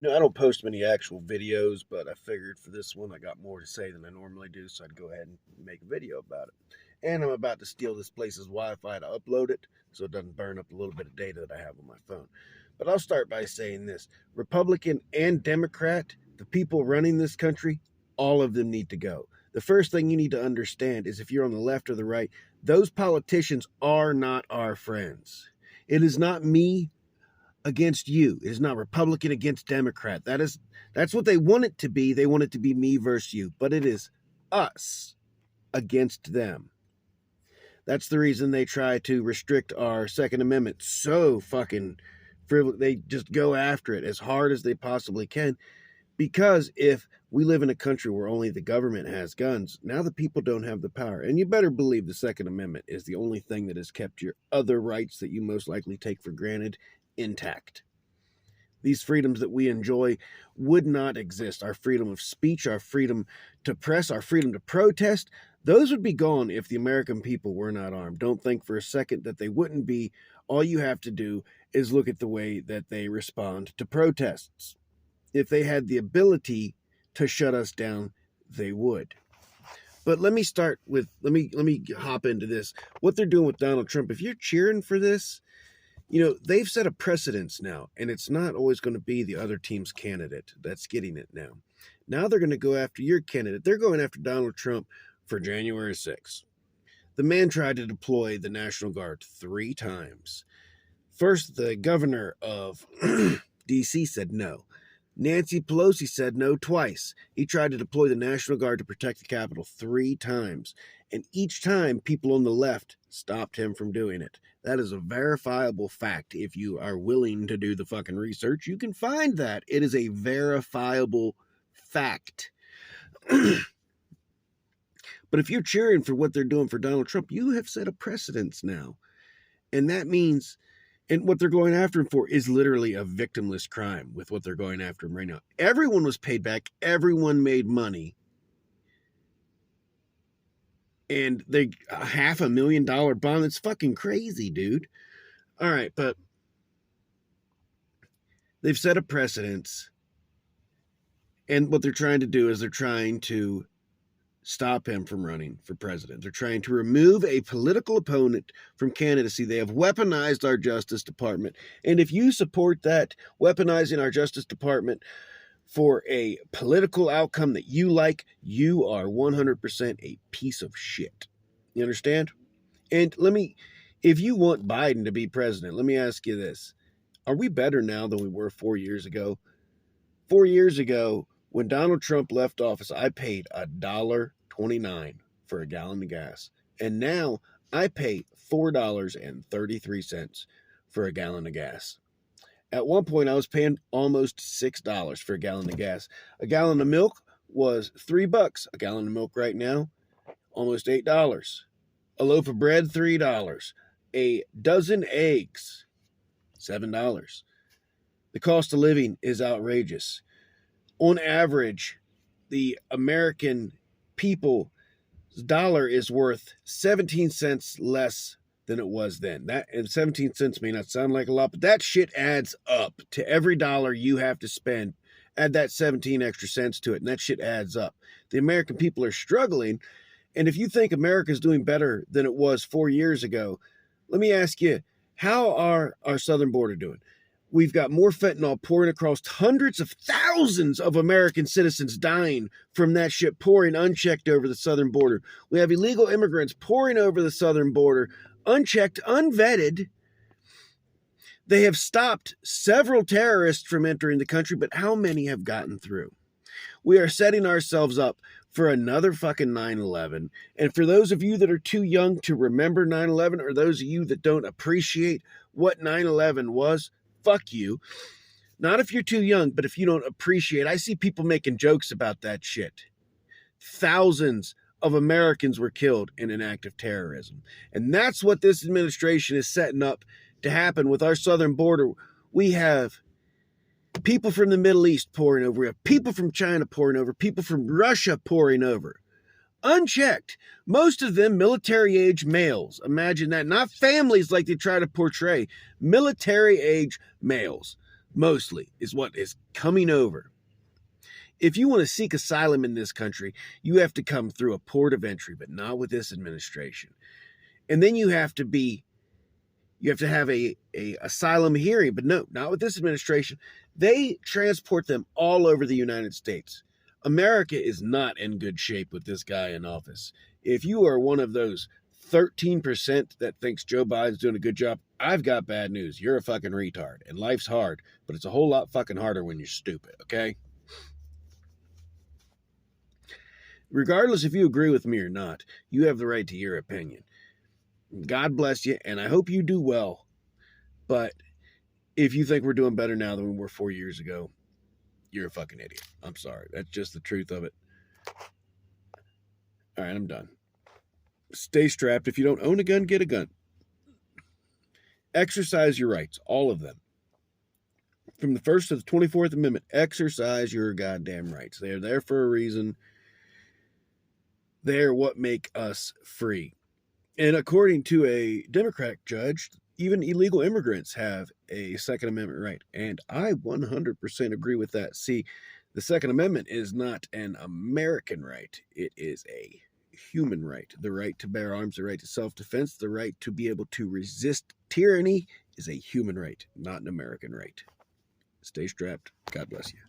I don't post many actual videos, but I figured for this one I got more to say than I normally do, so I'd go ahead and make a video about it. And I'm about to steal this place's Wi-Fi to upload it, so it doesn't burn up a little bit of data that I have on my phone. But I'll start by saying this. Republican and Democrat, the people running this country, all of them need to go. The first thing you need to understand is if you're on the left or the right, those politicians are not our friends. It is not me against you. It is not Republican against Democrat. That's what they want it to be. They want it to be me versus you, but it is us against them. That's the reason they try to restrict our Second Amendment so fucking frivolous. They just go after it as hard as they possibly can, because if we live in a country where only the government has guns, now the people don't have the power. And you better believe the Second Amendment is the only thing that has kept your other rights that you most likely take for granted intact. These freedoms that we enjoy would not exist. Our freedom of speech, our freedom to press, our freedom to protest, those would be gone if the American people were not armed. Don't think for a second that they wouldn't be. All you have to do is look at the way that they respond to protests. If they had the ability to shut us down, they would. But let me hop into this. What they're doing with Donald Trump, if you're cheering for this, they've set a precedence now, and it's not always going to be the other team's candidate that's getting it now. Now they're going to go after your candidate. They're going after Donald Trump for January 6th. The man tried to deploy the National Guard 3 times. First, the governor of D.C. said no. Nancy Pelosi said no twice. He tried to deploy the National Guard to protect the Capitol 3 times. And each time, people on the left stopped him from doing it. That is a verifiable fact. If you are willing to do the fucking research, you can find that. It is a verifiable fact. But if you're cheering for what they're doing for Donald Trump, you have set a precedence now. And that means, and what they're going after him for is literally a victimless crime with what they're going after him right now. Everyone was paid back. Everyone made money. And they $500,000 bond. It's fucking crazy, dude. All right, but they've set a precedence. And what they're trying to do is they're trying to stop him from running for president. They're trying to remove a political opponent from candidacy. They have weaponized our Justice Department. And if you support that, weaponizing our Justice Department for a political outcome that you like, you are 100% a piece of shit. You understand? And if you want Biden to be president, let me ask you this. Are we better now than we were 4 years ago? 4 years ago, when Donald Trump left office, I paid $1.29 for a gallon of gas. And now I pay $4.33 for a gallon of gas. At one point, I was paying almost $6 for a gallon of gas. A gallon of milk was $3. A gallon of milk right now, almost $8. A loaf of bread, $3. A dozen eggs, $7. The cost of living is outrageous. On average, the American people's dollar is worth 17 cents less than it was then. That, and 17 cents may not sound like a lot, but that shit adds up. To every dollar you have to spend, add that 17 extra cents to it, and that shit adds up. The American people are struggling, and if you think America's doing better than it was 4 years ago, let me ask you, how are our southern border doing? We've got more fentanyl pouring across, hundreds of thousands of American citizens dying from that shit pouring unchecked over the southern border. We have illegal immigrants pouring over the southern border, unchecked, unvetted. They have stopped several terrorists from entering the country, but how many have gotten through? We are setting ourselves up for another fucking 9/11. And for those of you that are too young to remember 9/11, or those of you that don't appreciate what 9/11 was, fuck you. Not if you're too young, but if you don't appreciate. I see people making jokes about that shit. Thousands of Americans were killed in an act of terrorism. And that's what this administration is setting up to happen with our southern border. We have people from the Middle East pouring over. We have people from China pouring over. People from Russia pouring over. Unchecked. Most of them military-age males. Imagine that. Not families like they try to portray. Military-age males. mostly, is what is coming over. If you want to seek asylum in this country, you have to come through a port of entry, but not with this administration. And then you have to have a asylum hearing, but no, not with this administration. They transport them all over the United States. America is not in good shape with this guy in office. If you are one of those 13% that thinks Joe Biden's doing a good job, I've got bad news. You're a fucking retard, and life's hard, but it's a whole lot fucking harder when you're stupid, okay? Regardless if you agree with me or not, you have the right to your opinion. God bless you, and I hope you do well. But if you think we're doing better now than we were 4 years ago, you're a fucking idiot. I'm sorry. That's just the truth of it. All right, I'm done. Stay strapped. If you don't own a gun, get a gun. Exercise your rights, all of them. From the 1st to the 24th Amendment, exercise your goddamn rights. They are there for a reason. They are what make us free. And according to a Democratic judge, even illegal immigrants have a Second Amendment right. And I 100% agree with that. See, the Second Amendment is not an American right. It is a human right. The right to bear arms, the right to self-defense, the right to be able to resist tyranny is a human right, not an American right. Stay strapped. God bless you.